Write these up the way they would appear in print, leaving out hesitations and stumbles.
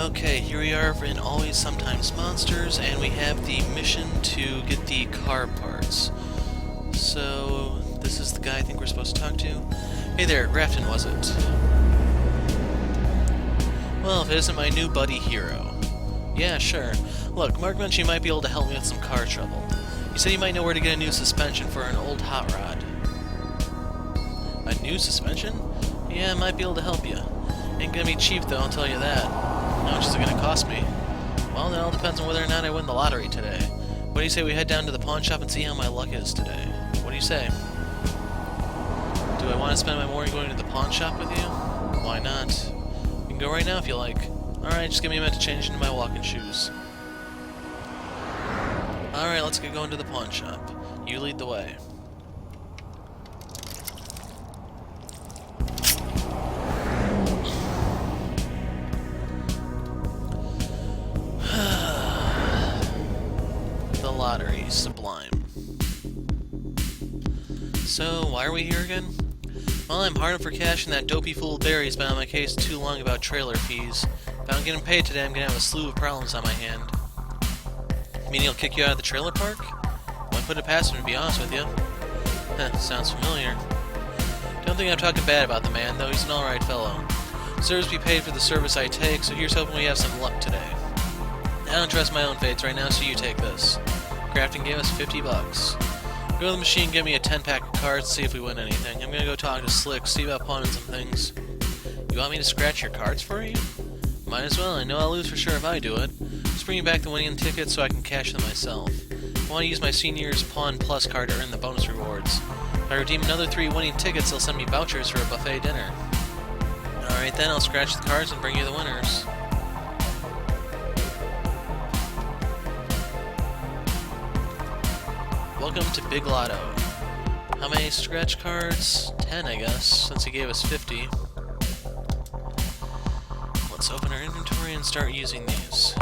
Okay, here we are in Always Sometimes Monsters, and we have the mission to get the car parts. So, this is the guy I think we're supposed to talk to. Hey there, Grafton, was it? Well, if it isn't my new buddy Hero. Yeah, sure. Look, Mark mentioned you might be able to help me with some car trouble. He said you might know where to get a new suspension for an old hot rod. A new suspension? Yeah, I might be able to help you. Ain't gonna be cheap though, I'll tell you that. How much is it gonna cost me? Well, that all depends on whether or not I win the lottery today. What do you say we head down to the pawn shop and see how my luck is today? What do you say? Do I want to spend my morning going to the pawn shop with you? Why not? You can go right now if you like. Alright, just give me a minute to change into my walking shoes. Alright, let's get going to the pawn shop. You lead the way. The lottery, sublime. So, why are we here again? Well, I'm hard up for cash and that dopey fool Barry's been on my case too long about trailer fees. If I don't get him paid today, I'm gonna have a slew of problems on my hand. You mean he'll kick you out of the trailer park? Wouldn't put it past him, to be honest with you. Sounds familiar. Don't think I'm talking bad about the man, though he's an alright fellow. Deserves to be paid for the service I take, so here's hoping we have some luck today. I don't trust my own fates right now, so you take this. Crafting gave us 50 bucks. Go to the machine, get me a 10-pack of cards, see if we win anything. I'm gonna go talk to Slick, see about pawning some things. You want me to scratch your cards for you? Might as well, I know I'll lose for sure if I do it. Just bring me back the winning tickets so I can cash them myself. I want to use my senior's Pawn Plus card to earn the bonus rewards. If I redeem another 3 winning tickets, they'll send me vouchers for a buffet dinner. Alright then, I'll scratch the cards and bring you the winners. Welcome to Big Lotto. How many scratch cards? 10, I guess, since he gave us 50. Let's open our inventory and start using these.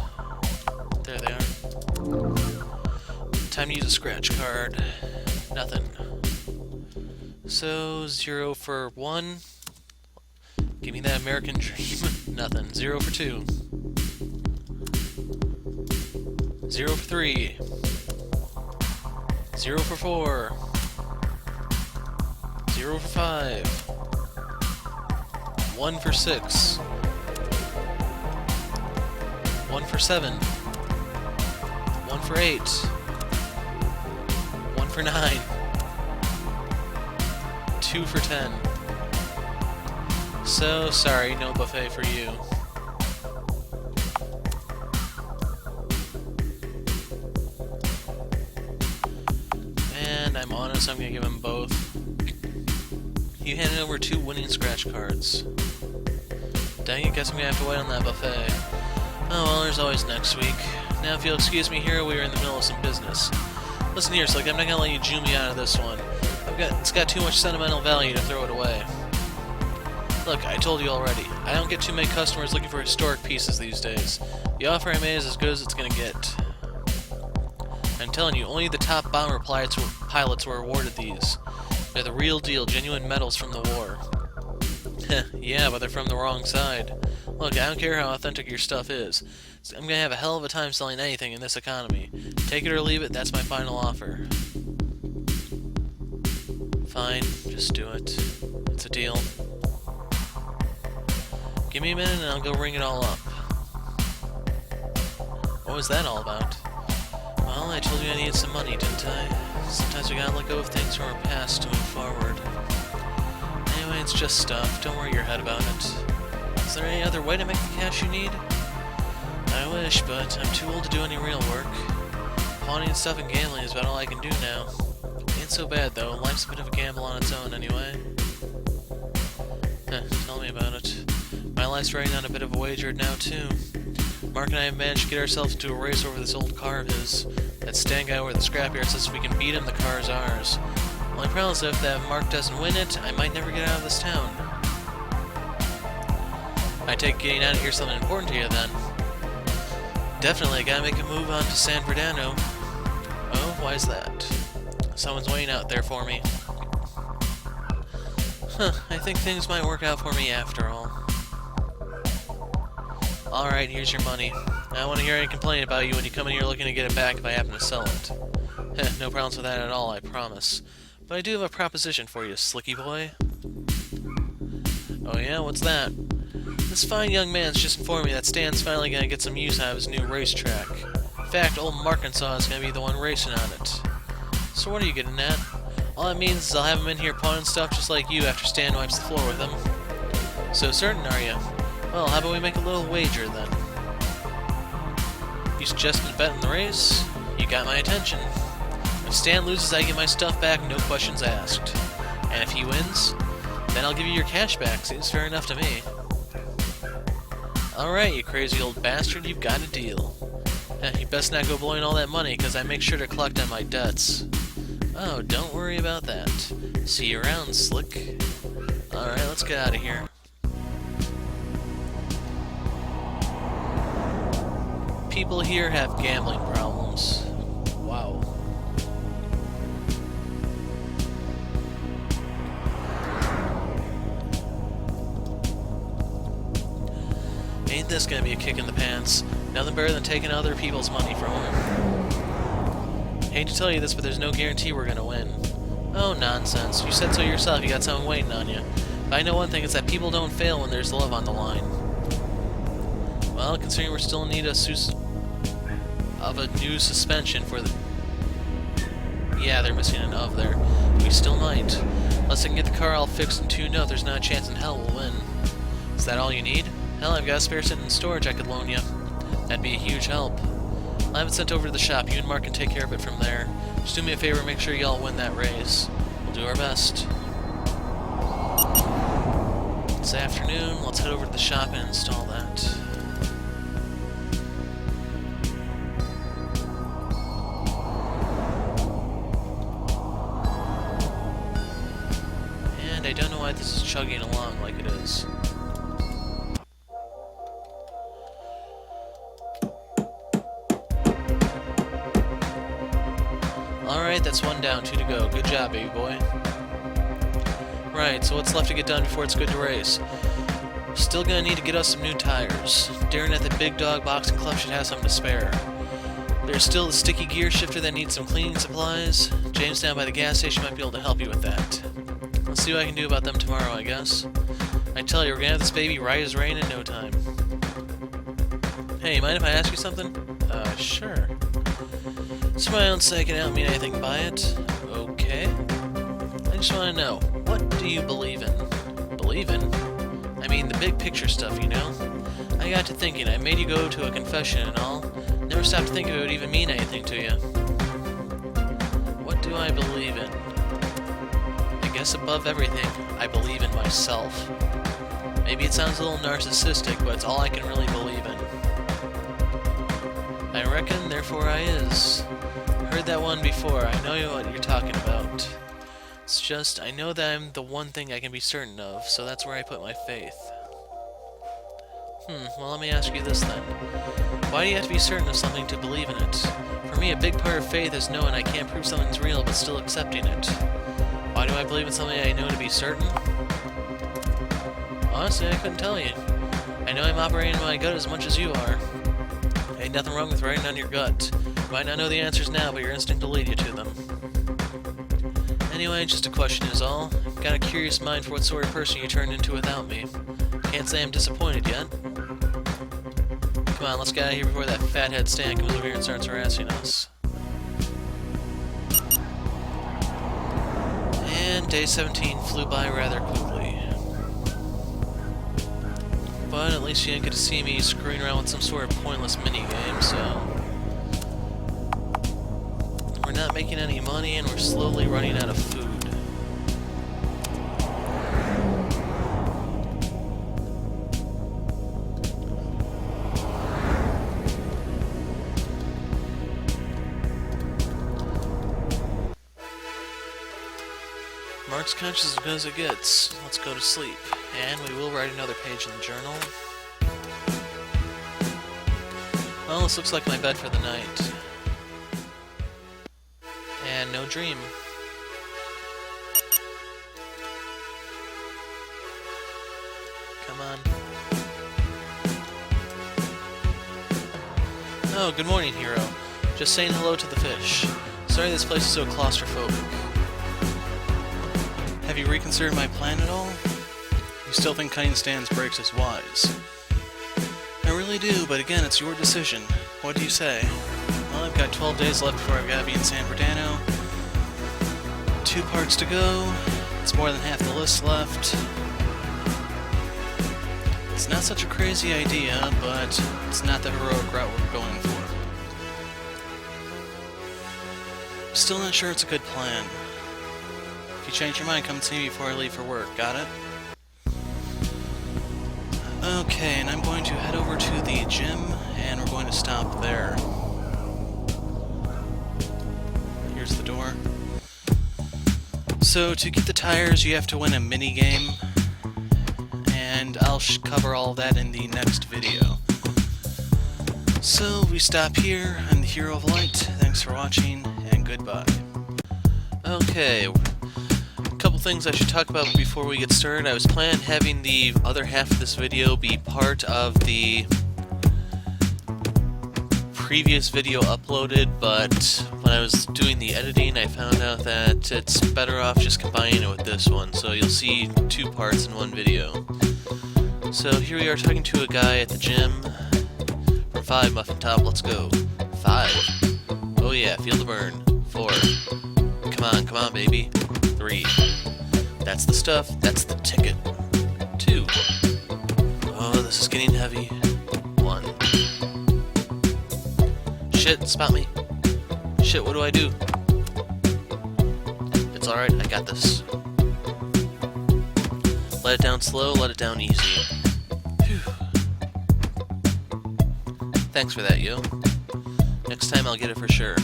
There they are. Time to use a scratch card. Nothing. So, 0 for 1. Give me that American dream. Nothing. 0 for 2. 0 for 3. 0 for 4. 0 for 5. 1 for 6. 1 for 7. 1 for 8. 1 for 9. 2 for 10. So sorry, no buffet for you. And I'm honest, I'm gonna give him both. You handed over 2 winning scratch cards. Dang it, guess I'm gonna have to wait on that buffet. Oh well, there's always next week. Now if you'll excuse me here, we are in the middle of some business. Listen here, Slick, I'm not gonna let you Jew me out of this one. It's got too much sentimental value to throw it away. Look, I told you already, I don't get too many customers looking for historic pieces these days. The offer I made is as good as it's gonna get. I'm telling you, only the top bomber pilots were awarded these. They're the real deal, genuine medals from the war. Yeah, but they're from the wrong side. Look, I don't care how authentic your stuff is. I'm gonna have a hell of a time selling anything in this economy. Take it or leave it, that's my final offer. Fine, just do it. It's a deal. Give me a minute and I'll go ring it all up. What was that all about? Well, I told you I needed some money, didn't I? Sometimes we gotta let go of things from our past to move forward. Anyway, it's just stuff. Don't worry your head about it. Is there any other way to make the cash you need? I wish, but I'm too old to do any real work. Pawning stuff and gambling is about all I can do now. Ain't so bad, though. Life's a bit of a gamble on its own, anyway. Tell me about it. My life's running on a bit of a wager now, too. Mark and I have managed to get ourselves into a race over this old car of his. That stand guy over the scrapyard says if we can beat him, the car's ours. Well, I promise if that Mark doesn't win it, I might never get out of this town. I take getting out of here something important to you, then. Definitely, I gotta make a move on to San Verdano. Oh, why is that? Someone's waiting out there for me. I think things might work out for me after all. Alright, here's your money. I don't want to hear any complaint about you when you come in here looking to get it back if I happen to sell it. Heh, no problems with that at all, I promise. But I do have a proposition for you, slicky boy. Oh yeah, what's that? This fine young man's just informed me that Stan's finally gonna get some use out of his new racetrack. In fact, old Markinsaw is gonna be the one racing on it. So what are you getting at? All that means is I'll have him in here pawning stuff just like you after Stan wipes the floor with him. So certain, are you? Well, how about we make a little wager, then? You suggested betting the race? You got my attention. If Stan loses, I get my stuff back, no questions asked. And if he wins, then I'll give you your cash back. Seems fair enough to me. Alright, you crazy old bastard, you've got a deal. You best not go blowing all that money, because I make sure to collect on my debts. Oh, don't worry about that. See you around, slick. Alright, let's get out of here. People here have gambling problems. Wow. Ain't this gonna be a kick in the pants? Nothing better than taking other people's money from them. Hate to tell you this, but there's no guarantee we're gonna win. Oh, nonsense. You said so yourself, you got someone waiting on you. But I know one thing, it's that people don't fail when there's love on the line. Well, considering we're still in need of a new suspension for the... Yeah, they're missing an of there. We still might. Unless I can get the car all fixed and tuned up, there's not a chance in hell we'll win. Is that all you need? Hell, I've got a spare sitting in storage I could loan you. That'd be a huge help. I'll have it sent over to the shop. You and Mark can take care of it from there. Just do me a favor and make sure y'all win that race. We'll do our best. This afternoon, let's head over to the shop and install that. And I don't know why this is chugging along like it is. Alright, that's one down, 2 to go. Good job, baby boy. Right, so what's left to get done before it's good to race? Still gonna need to get us some new tires. Darren at the Big Dog Boxing Club should have some to spare. There's still the sticky gear shifter that needs some cleaning supplies. James down by the gas station might be able to help you with that. Let's see what I can do about them tomorrow, I guess. I tell you, we're gonna have this baby right as rain in no time. Hey, mind if I ask you something? Sure. It's for my own sake and I don't mean anything by it. Okay. I just want to know, what do you believe in? Believe in? I mean, the big picture stuff, you know? I got to thinking, I made you go to a confession and all. Never stopped to think if it would even mean anything to you. What do I believe in? I guess above everything, I believe in myself. Maybe it sounds a little narcissistic, but it's all I can really believe in. I reckon, therefore I is. Heard that one before, I know what you're talking about. It's just, I know that I'm the one thing I can be certain of, so that's where I put my faith. Well let me ask you this then. Why do you have to be certain of something to believe in it? For me, a big part of faith is knowing I can't prove something's real, but still accepting it. Why do I believe in something I know to be certain? Honestly, I couldn't tell you. I know I'm operating in my gut as much as you are. Ain't nothing wrong with writing on your gut. You might not know the answers now, but your instinct will lead you to them. Anyway, just a question is all. Got a curious mind for what sort of person you turned into without me. Can't say I'm disappointed yet. Come on, let's get out of here before that fathead Stan comes over here and starts harassing us. And day 17 flew by rather quickly. But at least you didn't get to see me screwing around with some sort of pointless minigame, so... We're not making any money and we're slowly running out of food. Mark's conscious as good as it gets. Let's go to sleep. And we will write another page in the journal. Well, this looks like my bed for the night. And no dream. Come on. Oh, good morning, hero. Just saying hello to the fish. Sorry this place is so claustrophobic. Have you reconsidered my plan at all? You still think cutting Stan's brakes is wise? I really do, but again, it's your decision. What do you say? Well, I've got 12 days left before I've got to be in San Verdano. 2 parts to go. It's more than half the list left. It's not such a crazy idea, but it's not the heroic route we're going for. Still not sure it's a good plan. If you change your mind, come and see me before I leave for work. Got it? Okay, and I'm going to head over to the gym, and we're going to stop there. Here's the door. So, to get the tires, you have to win a mini-game, and I'll cover all of that in the next video. So, we stop here. I'm the Hero of Light. Thanks for watching, and goodbye. Okay, a couple things I should talk about before we get started. I was planning on having the other half of this video be part of the previous video uploaded, but when I was doing the editing I found out that it's better off just combining it with this one, so you'll see 2 parts in one video. So here we are talking to a guy at the gym. From 5, Muffin Top, let's go. 5. Oh yeah, feel the burn. 4. Come on, baby. 3. That's the stuff, that's the ticket. 2. Oh, this is getting heavy. 1. Shit, spot me. Shit, what do I do? It's alright, I got this. Let it down slow, let it down easy. Phew. Thanks for that, yo. Next time I'll get it for sure.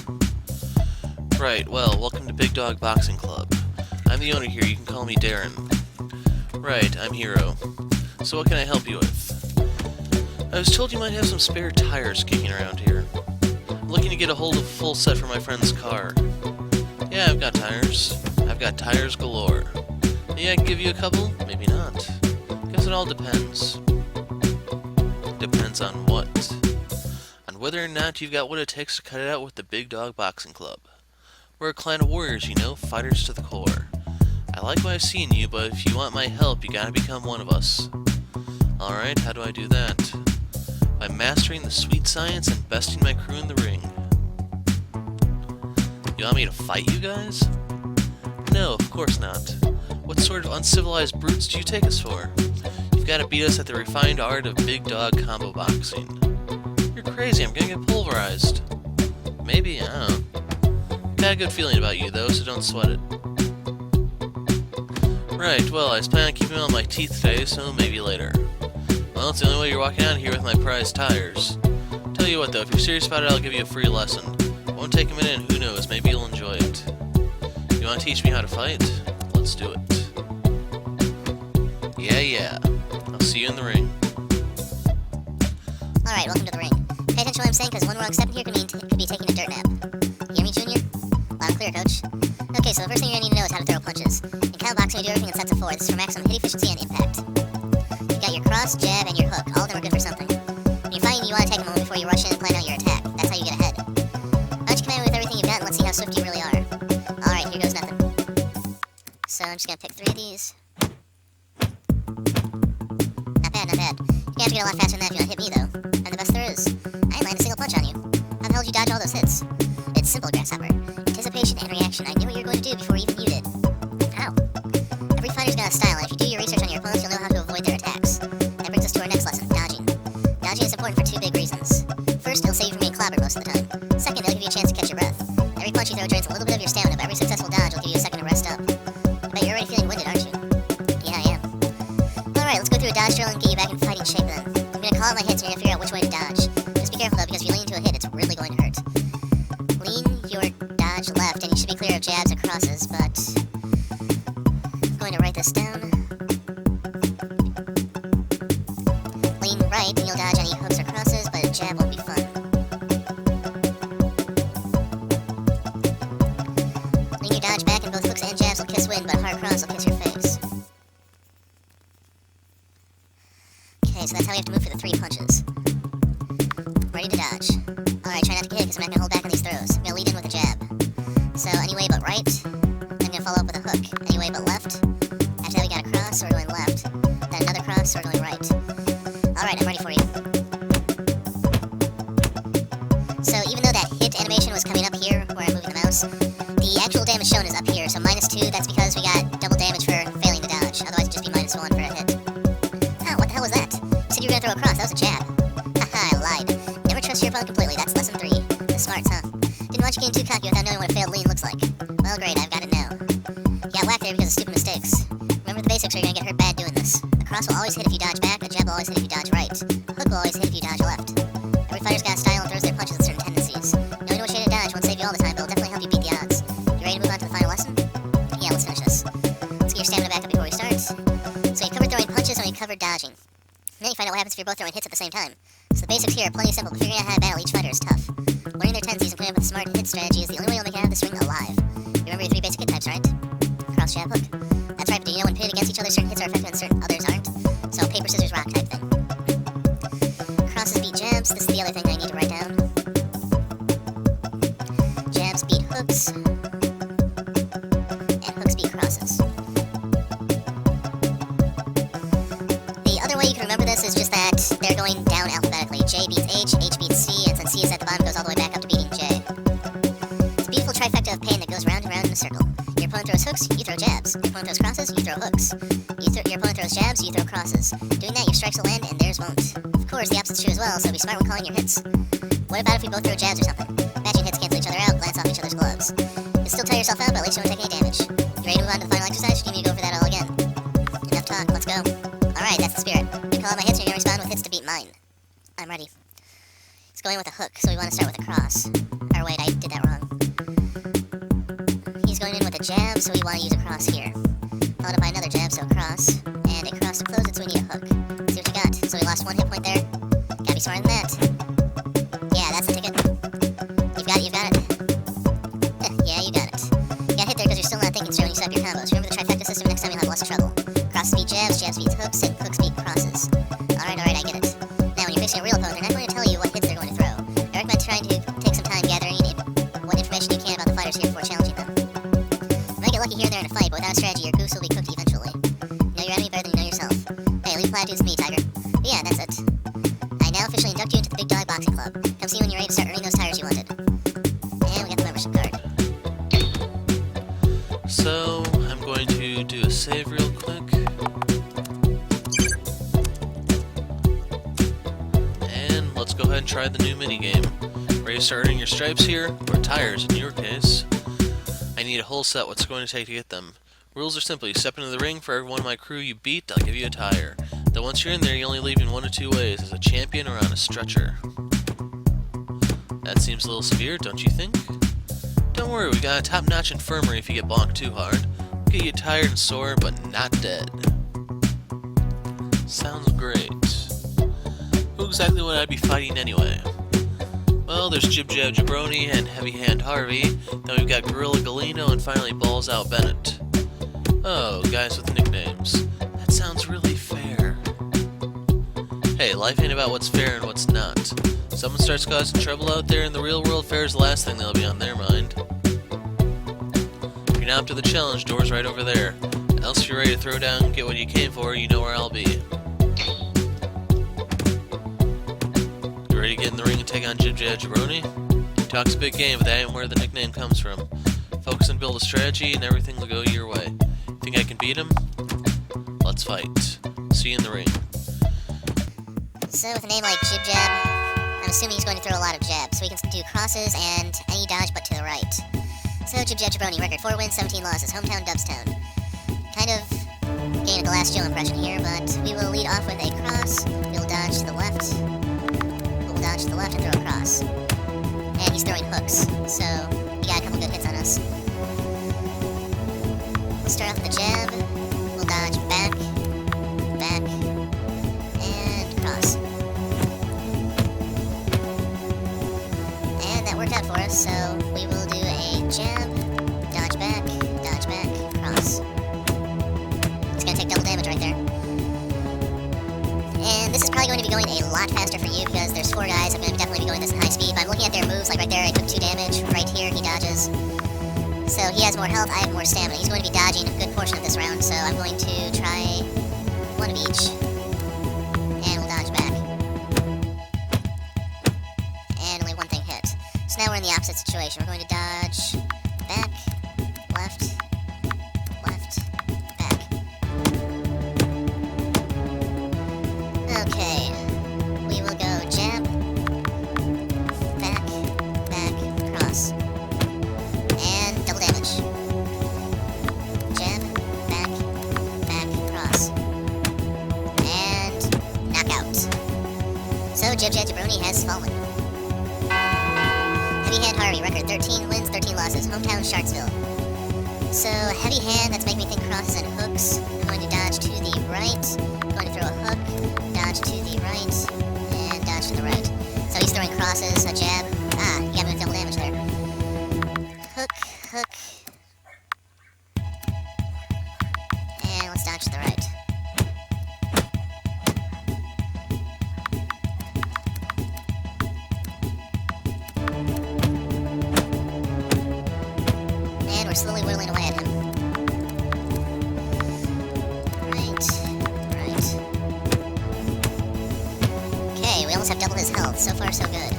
Right, well, welcome to Big Dog Boxing Club. I'm the owner here, you can call me Darren. Right, I'm Hero. So what can I help you with? I was told you might have some spare tires kicking around here. I'm looking to get a hold of a full set for my friend's car. Yeah, I've got tires. I've got tires galore. Maybe I can give you a couple? Maybe not. Guess it all depends. Depends on what? On whether or not you've got what it takes to cut it out with the Big Dog Boxing Club. We're a clan of warriors, you know, fighters to the core. I like what I've seen you, but if you want my help, you gotta become one of us. Alright, how do I do that? By mastering the sweet science and besting my crew in the ring. You want me to fight you guys? No, of course not. What sort of uncivilized brutes do you take us for? You've gotta beat us at the refined art of big dog combo boxing. You're crazy, I'm gonna get pulverized. Maybe, I don't know. Got a good feeling about you though, so don't sweat it. Right, well, I was planning on keeping all my teeth today, so maybe later. Well, it's the only way you're walking out here with my prized tires. Tell you what though, if you're serious about it, I'll give you a free lesson. Won't take a minute and who knows, maybe you'll enjoy it. You wanna teach me how to fight? Let's do it. Yeah. I'll see you in the ring. Alright, welcome to the ring. Pay attention to what I'm saying, because one wrong step in here could be taking a dirt nap. You hear me, Junior? Loud and clear, Coach. Okay, so the first thing you're gonna need to know is how to throw punches. In cattle boxing, we do everything in sets of 4. This is for maximum hit efficiency and impact. You got your cross, jab, and your hook. All of them are good for something. When you're fighting, you want to take a moment before you rush in and plan out your attack. That's how you get ahead. Why don't you come in with everything you've got and let's see how swift you really are. Alright, here goes nothing. So I'm just gonna pick 3 of these. Not bad, not bad. You have to get a lot faster than that if you want to hit me, though. I'm the best there is. I ain't landed a single punch on you. How the hell did you dodge all those hits? It's simple, Grasshopper. Anticipation and reaction. I knew what you were going to do before even you did. Ow. Every fighter's got a style, and if you do your research on your opponents, you'll know how to avoid their attacks. That brings us to our next lesson, dodging. Dodging is important for 2 big reasons. First, it'll save you from being clobbered most of the time. Second, it'll give you a chance to catch your breath. Every punch you throw drains a little bit of your stamina, but every successful dodge will give you a second to rest up. I bet you're already feeling winded, aren't you? Yeah, I am. Alright, let's go through a dodge drill and get you back in fighting shape then. I'm gonna call out my hits and you're gonna figure out which way to dodge. Just be careful though, because if you lean into a hit, it's really going to hurt. Lean your dodge left, and you should be clear of jabs and crosses, but I'm going to write this down. Lean right, and you'll dodge any hooks or crosses, but a jab won't be fun. Lean your dodge back, and both hooks and jabs will kiss wind, but a hard cross will kiss your face. Okay, so that's how you have to move for the 3 punches. Ready to dodge. Alright, being too cocky without knowing what a failed lean looks like. Well, great, I've got it now. You got whacked there because of stupid mistakes. Remember the basics or you're gonna get hurt bad doing this. The cross will always hit if you dodge back, the jab will always hit if you dodge right. The hook will always hit if you dodge left. Every fighter's got a style and throws their punches with certain tendencies. Knowing which way to dodge won't save you all the time, but it'll definitely help you beat the odds. You ready to move on to the final lesson? Yeah, let's finish this. Let's get your stamina back up before we start. So you covered throwing punches or you covered dodging. And then you find out what happens if you're both throwing hits at the same time. So the basics here are plenty simple, but figuring out how to battle each fighter is tough. Learning their tendencies and putting up with a smart hit strategy is the only way you'll make it out of this ring alive. You remember your 3 basic hit types, right? Cross, jab, hook. That's right, but do you know when pitted against each other, certain hits are effective and certain others aren't? So paper, scissors, rock type thing. Crosses beat jabs. This is the other thing I need to write down. Jabs beat hooks. And hooks beat crosses. The other way you can remember this is just that they're going down alphabetically. J beats H beats C, and since C is at the bottom, goes all the way back up to beating J. It's a beautiful trifecta of pain that goes round and round in a circle. Your opponent throws hooks, you throw jabs. Your opponent throws crosses, you throw hooks. Your opponent throws jabs, you throw crosses. Doing that, your strikes will land and theirs won't. Of course, the opposite's true as well, so be smart when calling your hits. What about if we both throw jabs or something? Matching hits cancel each other out, glance off each other's gloves. You'll still tire yourself out, but at least you won't take any damage. You ready to move on to the final exercise, or do you need me to go over that all again? Enough talk, let's go. Alright, that's the spirit. You call out my hits and you're gonna respond with hits to beat mine. I'm ready. Let's go in with a hook, so we want to start with a cross. Or wait, I did that wrong. He's going in with a jab, so we want to use a cross here. Followed up by another jab, so a cross. And a cross to close it, so we need a hook. See what you got. So we lost 1 hit point there. Gotta be smarter than that. Yeah, that's the ticket. You've got it, yeah, you got it. You got hit there because you're still not thinking straight when you set up your combos. Remember the trifecta system, next time you'll have less trouble. Crosses beat jabs, jabs beat hooks, and hooks beat crosses. Alright, I get it. Now, when you're facing a real opponent, they're not going to tell you what hits they're going to throw. I recommend trying to take some time gathering what information you can about the fighters here before challenging them. You might get lucky here and there in a fight, but without a strategy, your goose will be cooked eventually. Know your enemy better than you know yourself. Hey, leave platitudes to me, Tiger. But yeah, that's it. I now officially induct you into the Big Dog Boxing Club. Come see me when you're ready to start earning those tires you wanted. And we got the membership card. So, I'm going to do a save real quick. And let's go ahead and try the new minigame. Ready to start earning your stripes here? Or tires in your case. I need a whole set. What's it going to take to get them? Rules are simple. You step into the ring. For every one of my crew you beat, I'll give you a tire. Then once you're in there, you only leave in 1 of 2 ways. As a champion or on a stretcher. That seems a little severe, don't you think? Don't worry, we got a top-notch infirmary if you get bonked too hard. We'll get you tired and sore, but not dead. Sounds great. Who exactly would I be fighting anyway? Well, there's Jib Jab Jabroni and Heavy Hand Harvey. Then we've got Gorilla Galino and finally Balls Out Bennett. Oh, guys with nicknames. That sounds really fair. Hey, life ain't about what's fair and what's not. Someone starts causing trouble out there in the real world, fair is the last thing that'll be on their mind. If you're not up to the challenge, door's right over there. Else if you're ready to throw down and get what you came for, you know where I'll be. You ready to get in the ring and take on Jib Jab Jabroni? He talks a big game, but that ain't where the nickname comes from. Focus and build a strategy and everything will go your way. Think I can beat him? Let's fight. See you in the ring. So with a name like Jib Jab, I'm assuming he's going to throw a lot of jabs, so he can do crosses and any dodge but to the right. So Jib Jab Jabroni, record 4 wins, 17 losses, hometown Dubstown. Kind of gained a Glass Joe impression here, but we will lead off with a cross. We'll dodge to the left. We'll dodge to the left and throw a cross. And he's throwing hooks, so he got a couple good hits on us. We'll start off with a jab. We'll dodge back, back, and cross. And that worked out for us, so we will do a jab, dodge back, cross. It's going to take double damage right there. And this is probably going to be going a lot faster for you because there's 4 guys. I'm going to definitely be going this at high speed. But I'm looking at their moves, like right there, I took 2 damage. Right here, he dodges. So he has more health, I have more stamina. He's going to be dodging a good portion of this round, so I'm going to try 1 of each. And we'll dodge back. And only 1 thing hit. So now we're in the opposite situation. We're going to dodge back, left, back. Okay. We will go jab, back, cross. fallen. Heavy Hand Harvey, record 13 wins, 13 losses. Hometown Sharksville. So, heavy hand, that's making me think crosses and hooks. I'm going to dodge to the right. I'm going to throw a hook, dodge to the right, and dodge to the right. So he's throwing crosses, a jab. Ah, he got me with double damage there. Hook, hook. And let's dodge to the right. And we're slowly whittling away at him. Right, right. Okay, we almost have double his health. So far, so good.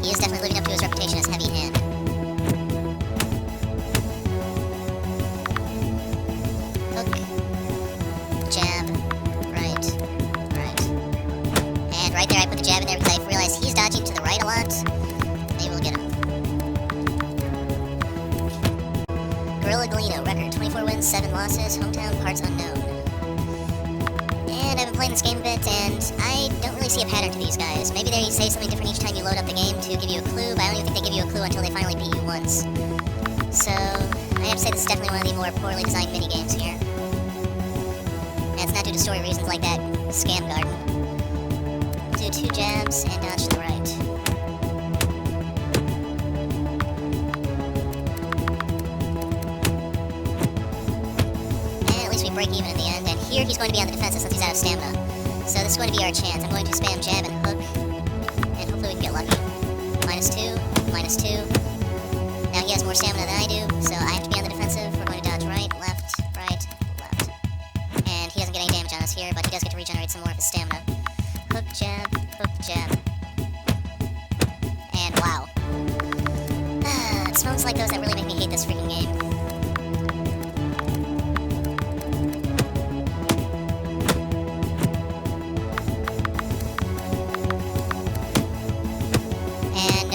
He is definitely living up to his reputation as heavy hand. Hook. Jab. Right. Right. And right there I put the jab in there because I realized he's dodging to the right a lot. Maybe we'll get him. Gorilla Galino, record 24 wins, 7 losses, hometown parts unknown. And I've been playing this game a bit, and I don't really see a pattern to these guys. Maybe they say something different each time you load up the game to give you a clue, but I don't even think they give you a clue until they finally beat you once. So, I have to say this is definitely one of the more poorly designed minigames here. And it's not due to story reasons like that scam garden. Do 2 jabs and dodge to the right. Break even in the end, and here he's going to be on the defensive since he's out of stamina. So this is going to be our chance. I'm going to spam jab and hook, and hopefully we can get lucky. -2, -2. Now he has more stamina than I do, so I have to be on the defensive. We're going to dodge right, left, left. And he doesn't get any damage on us here, but he does get to regenerate some more of his stamina. Hook, jab, and wow. It's moments like those that really make me hate this freaking game.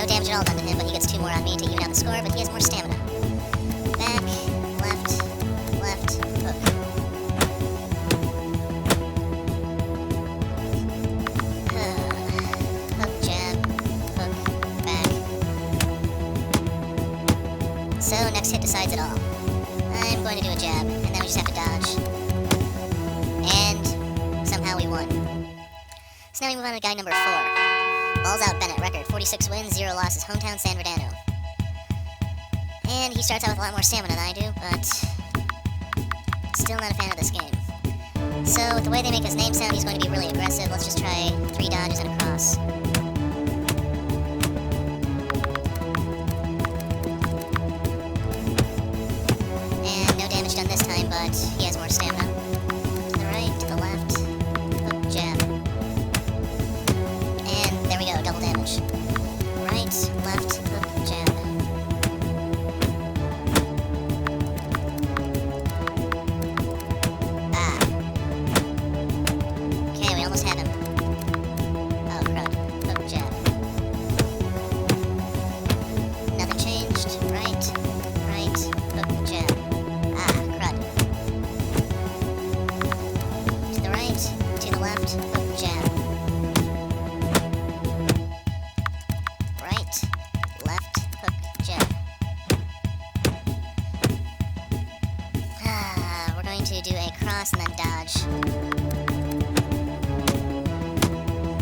Damage at all done to him, but he gets 2 more on me to even out the score, but he has more stamina. Back, left, hook. Hook, jab, hook, back. So, next hit decides it all. I'm going to do a jab, and then we just have to dodge. And somehow we won. So now we move on to guy number 4. Balls out Bennett, record 46 wins, 0 losses, hometown San Verdano. And he starts out with a lot more stamina than I do, but still not a fan of this game. So with the way they make his name sound, he's going to be really aggressive. Let's just try 3 dodges and a cross. And no damage done this time, but he has more stamina. To the right, to the left, hook, jab. There we go, double damage. Right, left, hook, jab. Ah. Okay, we almost had him. Oh, crud. Hook, jab. Nothing changed. Right, hook, jab. Ah, crud. To the right, to the left, hook, jab. Left, hook, jab. We're going to do a cross and then dodge.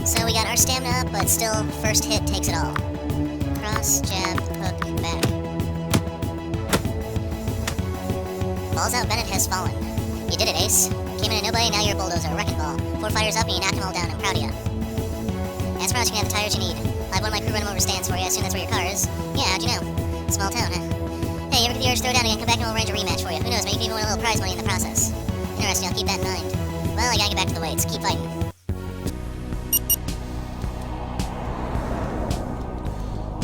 So we got our stamina up, but still, first hit takes it all. Cross, jab, hook, back. Balls out, Bennett has fallen. You did it, Ace. Came in at nobody, now you're a bulldozer, wrecking ball. 4 fighters up and you knocked them all down, I'm proud of you. As proud as you can have the tires you need. I'll have one of my crew run them over stands for you. I assume that's where your car is. Yeah, how'd you know? Small town, huh? Hey, you ever get the urge to throw down again? Come back and we'll arrange a rematch for you. Who knows, maybe you can even win a little prize money in the process. Interesting, I'll keep that in mind. Well, I gotta get back to the weights. Keep fighting.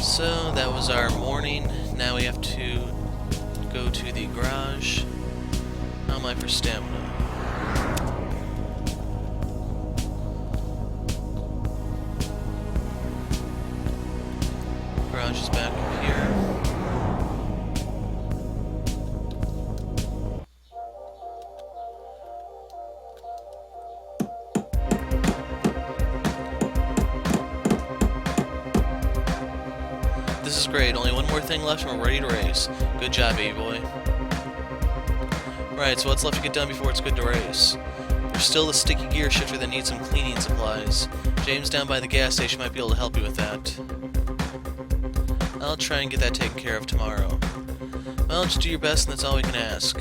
So, that was our morning. Now we have to go to the garage. How am I for stamina? Garage is back up here. this is great. Only one more thing left and we're ready to race. Good job, baby boy. Right, so what's left to get done before it's good to race? There's still the sticky gear shifter that needs some cleaning supplies. James down by the gas station might be able to help you with that. I'll try and get that taken care of tomorrow. Well, just do your best and that's all we can ask.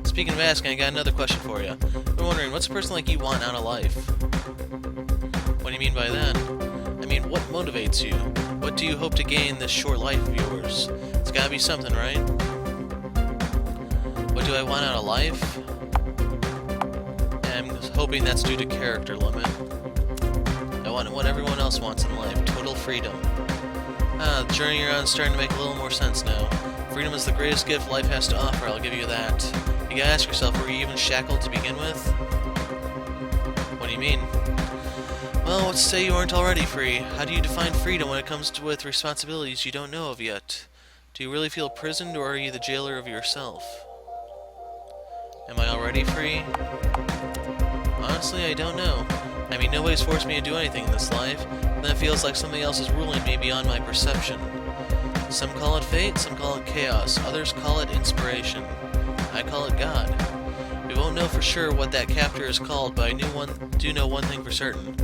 Speaking of asking, I got another question for you. I'm wondering, what's a person like you want out of life? What do you mean by that? I mean, what motivates you? What do you hope to gain this short life of yours? It's gotta be something, right? What do I want out of life? I'm hoping that's due to character limit. I want what everyone else wants in life, total freedom. The journey you're on is starting to make a little more sense now. Freedom is the greatest gift life has to offer, I'll give you that. You gotta ask yourself, were you even shackled to begin with? What do you mean? Well, let's say you aren't already free. How do you define freedom when it comes with responsibilities you don't know of yet? Do you really feel imprisoned, or are you the jailer of yourself? Am I already free? Honestly, I don't know. I mean, nobody's forced me to do anything in this life, and that feels like something else is ruling me beyond my perception. Some call it fate, some call it chaos, others call it inspiration. I call it God. We won't know for sure what that captor is called, but I do know one thing for certain.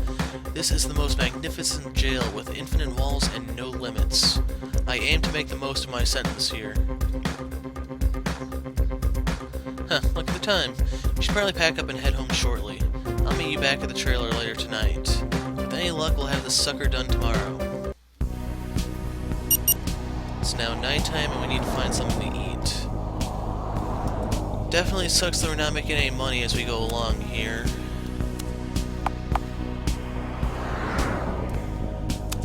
This is the most magnificent jail with infinite walls and no limits. I aim to make the most of my sentence here. Huh, look at the time. You should probably pack up and head home shortly. I'll meet you back at the trailer later tonight. With any luck, we'll have this sucker done tomorrow. It's now nighttime and we need to find something to eat. Definitely sucks that we're not making any money as we go along here.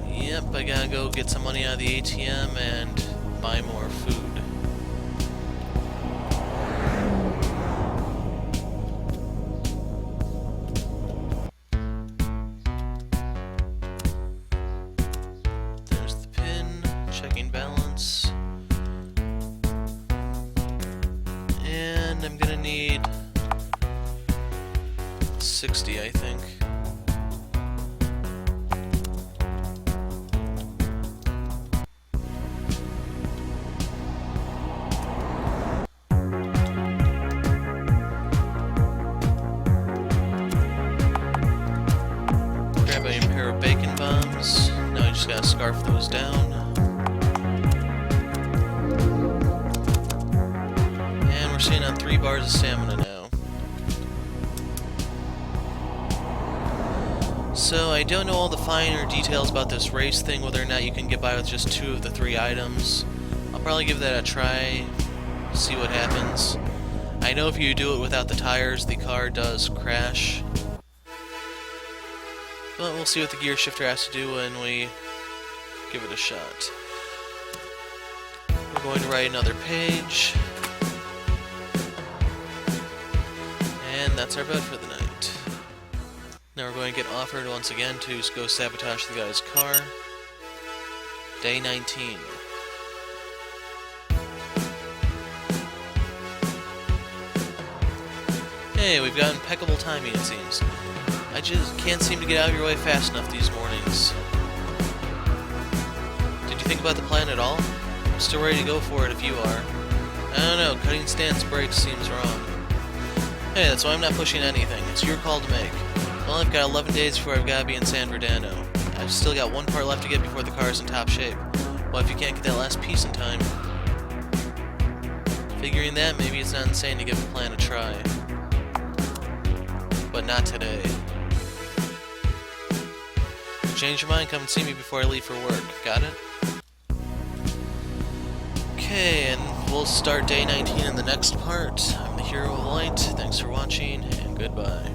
Yep, I gotta go get some money out of the ATM and buy more food. There's the pin, checking balance. And I'm gonna need 60, I think. Grab a pair of bacon bombs. Now I just gotta scarf those down. And we're sitting on 3 bars of stamina now. So I don't know all the finer details about this race thing, whether or not you can get by with just 2 of the 3 items. I'll probably give that a try, see what happens. I know if you do it without the tires, the car does crash. But we'll see what the gear shifter has to do when we give it a shot. We're going to write another page. And that's our bed for the night. Now we're going to get offered once again to go sabotage the guy's car. Day 19. Hey, we've got impeccable timing, it seems. I just can't seem to get out of your way fast enough these mornings. Did you think about the plan at all? I'm still ready to go for it if you are. I don't know, cutting Stan's brakes seems wrong. Hey, that's why I'm not pushing anything. It's your call to make. Well, I've got 11 days before I've got to be in San Verdano. I've still got 1 part left to get before the car's in top shape. Well, if you can't get that last piece in time. Figuring that, maybe it's not insane to give the plan a try. But not today. Change your mind, come and see me before I leave for work. Got it? Okay, and we'll start day 19 in the next part. I'm the Hero of Light. Thanks for watching, and goodbye.